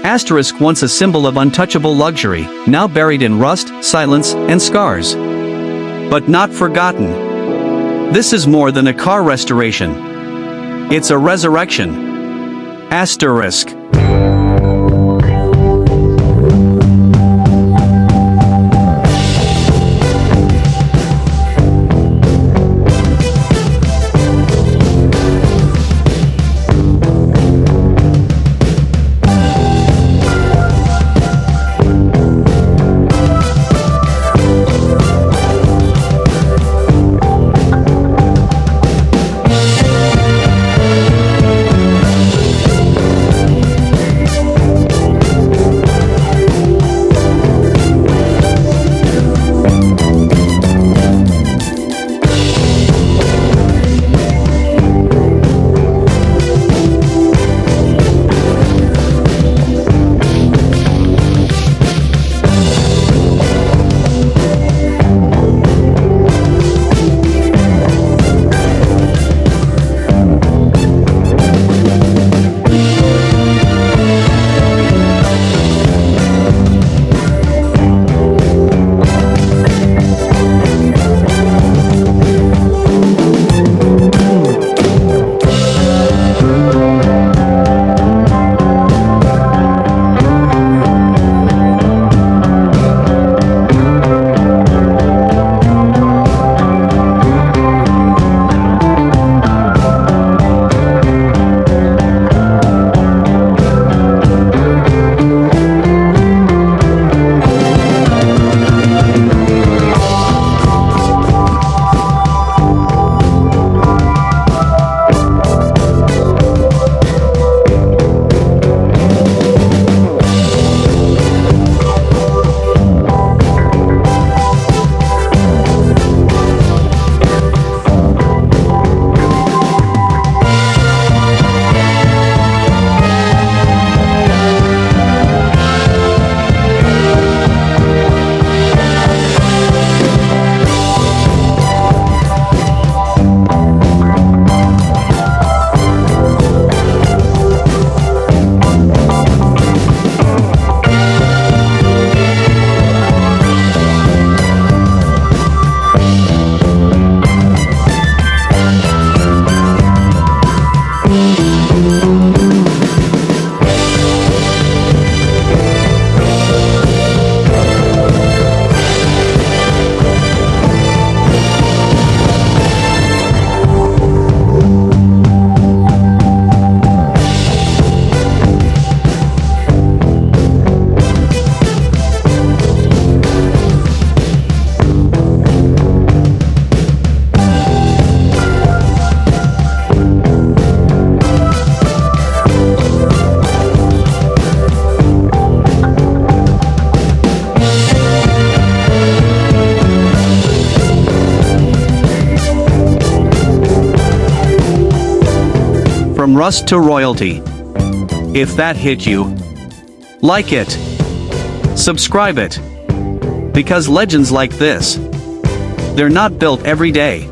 Asterisk, once a symbol of untouchable luxury, now buried in rust, silence, and scars. But not forgotten. This is more than a car restoration. It's a resurrection. Asterisk. From rust to royalty. If that hit you, like it. Subscribe it. Because legends like this, they're not built every day.